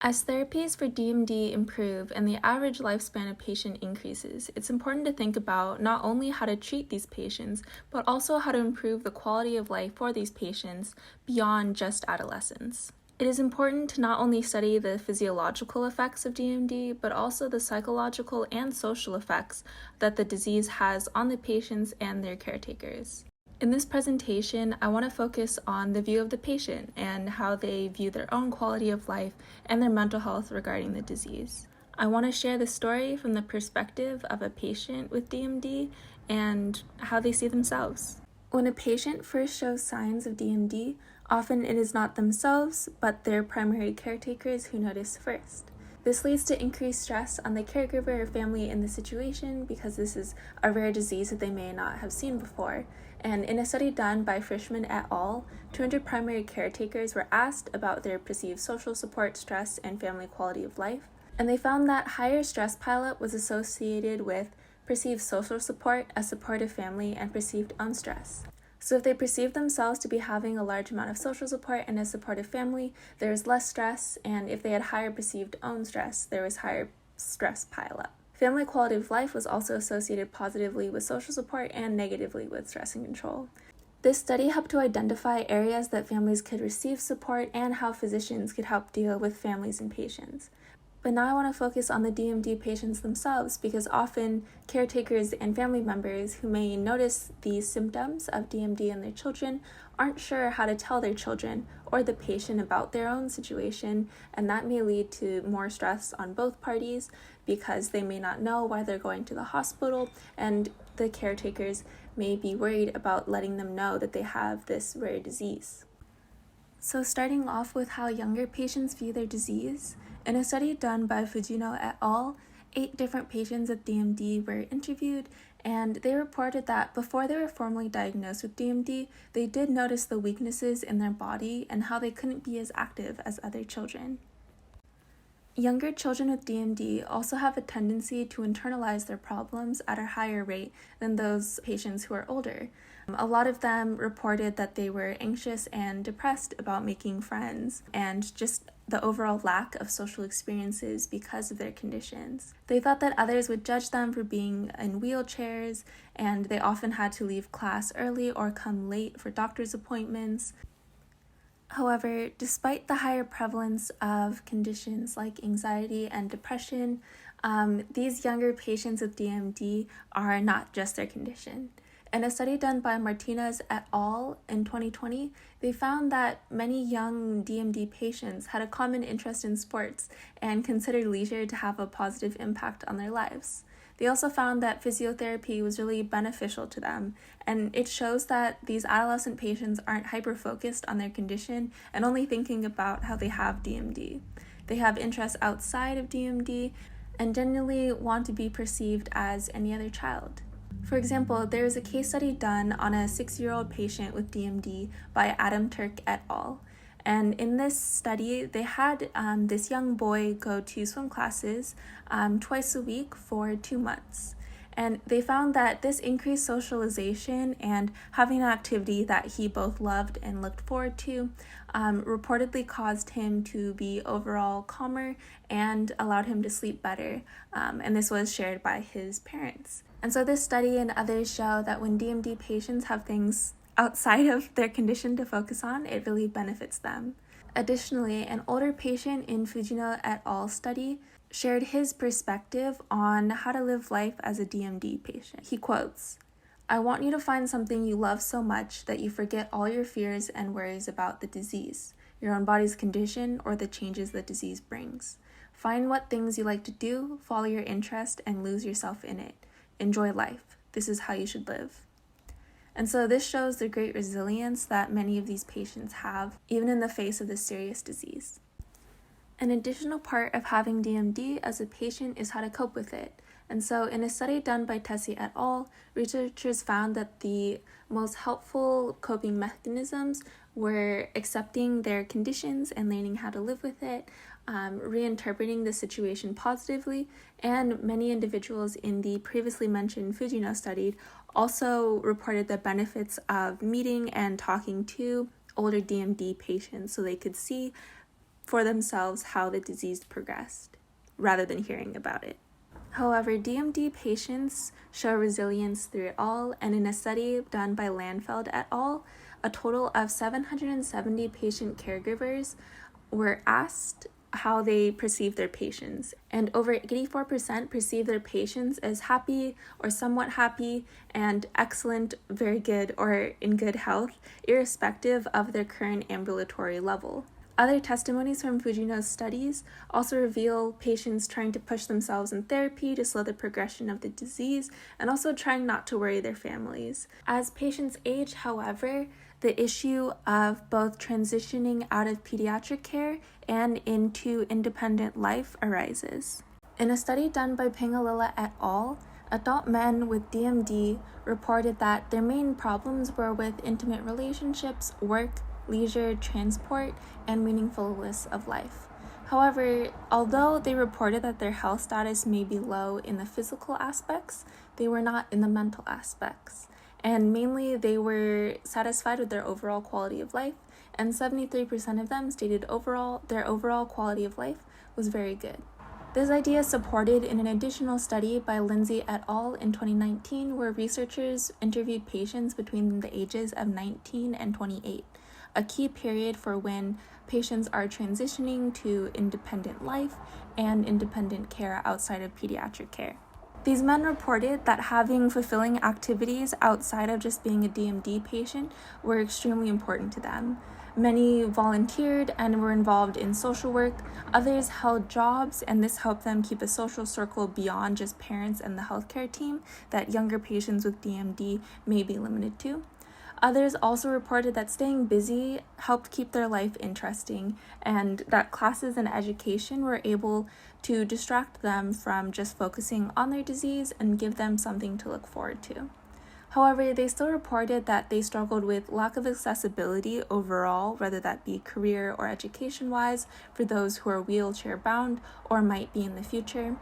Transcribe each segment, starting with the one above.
As therapies for DMD improve and the average lifespan of patient increases, it's important to think about not only how to treat these patients, but also how to improve the quality of life for these patients beyond just adolescence. It is important to not only study the physiological effects of DMD, but also the psychological and social effects that the disease has on the patients and their caretakers. In this presentation, I want to focus on the view of the patient and how they view their own quality of life and their mental health regarding the disease. I want to share the story from the perspective of a patient with DMD and how they see themselves. When a patient first shows signs of DMD, often it is not themselves, but their primary caretakers who notice first. This leads to increased stress on the caregiver or family in the situation because this is a rare disease that they may not have seen before. And in a study done by Frischman et al., 200 primary caretakers were asked about their perceived social support, stress, and family quality of life. And they found that higher stress pileup was associated with perceived social support, a supportive family, and perceived own stress. So if they perceive themselves to be having a large amount of social support and a supportive family, there is less stress, and if they had higher perceived own stress, there was higher stress pileup. Family quality of life was also associated positively with social support and negatively with stress and control. This study helped to identify areas that families could receive support and how physicians could help deal with families and patients. But now I want to focus on the DMD patients themselves because often caretakers and family members who may notice these symptoms of DMD in their children aren't sure how to tell their children or the patient about their own situation, and that may lead to more stress on both parties because they may not know why they're going to the hospital, and the caretakers may be worried about letting them know that they have this rare disease. So starting off with how younger patients view their disease, in a study done by Fujino et al., 8 different patients with DMD were interviewed, and they reported that before they were formally diagnosed with DMD, they did notice the weaknesses in their body and how they couldn't be as active as other children. Younger children with DMD also have a tendency to internalize their problems at a higher rate than those patients who are older. A lot of them reported that they were anxious and depressed about making friends and just the overall lack of social experiences because of their conditions. They thought that others would judge them for being in wheelchairs, and they often had to leave class early or come late for doctor's appointments. However, despite the higher prevalence of conditions like anxiety and depression, these younger patients with DMD are not just their condition. In a study done by Martinez et al. In 2020, they found that many young DMD patients had a common interest in sports and considered leisure to have a positive impact on their lives. They also found that physiotherapy was really beneficial to them, and it shows that these adolescent patients aren't hyper-focused on their condition and only thinking about how they have DMD. They have interests outside of DMD and genuinely want to be perceived as any other child. For example, there is a case study done on a 6-year-old patient with DMD by Adam Turk et al. And in this study, they had this young boy go to swim classes twice a week for 2 months. And they found that this increased socialization and having an activity that he both loved and looked forward to reportedly caused him to be overall calmer and allowed him to sleep better. And this was shared by his parents. And so this study and others show that when DMD patients have things outside of their condition to focus on, it really benefits them. Additionally, an older patient in Fujino et al. Study shared his perspective on how to live life as a DMD patient. He quotes, "I want you to find something you love so much that you forget all your fears and worries about the disease, your own body's condition, or the changes the disease brings. Find what things you like to do, follow your interest, and lose yourself in it. Enjoy life. This is how you should live." And so this shows the great resilience that many of these patients have, even in the face of this serious disease. An additional part of having DMD as a patient is how to cope with it. And so in a study done by Tessie et al., researchers found that the most helpful coping mechanisms were accepting their conditions and learning how to live with it, reinterpreting the situation positively, and many individuals in the previously mentioned Fujino study also reported the benefits of meeting and talking to older DMD patients so they could see for themselves how the disease progressed, rather than hearing about it. However, DMD patients show resilience through it all, and in a study done by Landfeld et al., a total of 770 patient caregivers were asked how they perceive their patients, and over 84% perceive their patients as happy or somewhat happy and excellent, very good, or in good health, irrespective of their current ambulatory level. Other testimonies from Fujino's studies also reveal patients trying to push themselves in therapy to slow the progression of the disease and also trying not to worry their families. As patients age, however, the issue of both transitioning out of pediatric care and into independent life arises. In a study done by Pingalila et al., adult men with DMD reported that their main problems were with intimate relationships, work, leisure, transport, and meaningfulness of life. However, although they reported that their health status may be low in the physical aspects, they were not in the mental aspects. And mainly, they were satisfied with their overall quality of life, and 73% of them stated their overall quality of life was very good. This idea is supported in an additional study by Lindsay et al. In 2019, where researchers interviewed patients between the ages of 19 and 28, a key period for when patients are transitioning to independent life and independent care outside of pediatric care. These men reported that having fulfilling activities outside of just being a DMD patient were extremely important to them. Many volunteered and were involved in social work. Others held jobs, and this helped them keep a social circle beyond just parents and the healthcare team that younger patients with DMD may be limited to. Others also reported that staying busy helped keep their life interesting, and that classes and education were able to distract them from just focusing on their disease and give them something to look forward to. However, they still reported that they struggled with lack of accessibility overall, whether that be career or education-wise, for those who are wheelchair-bound or might be in the future.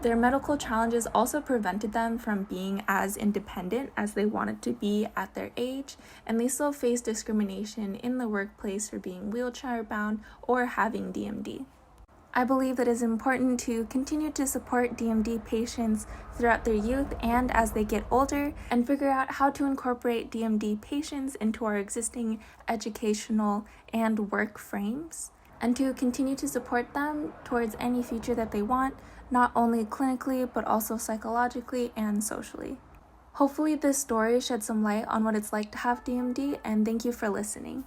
Their medical challenges also prevented them from being as independent as they wanted to be at their age, and they still face discrimination in the workplace for being wheelchair-bound or having DMD. I believe that it is important to continue to support DMD patients throughout their youth and as they get older, and figure out how to incorporate DMD patients into our existing educational and work frames, and to continue to support them towards any future that they want, not only clinically, but also psychologically and socially. Hopefully this story shed some light on what it's like to have DMD, and thank you for listening.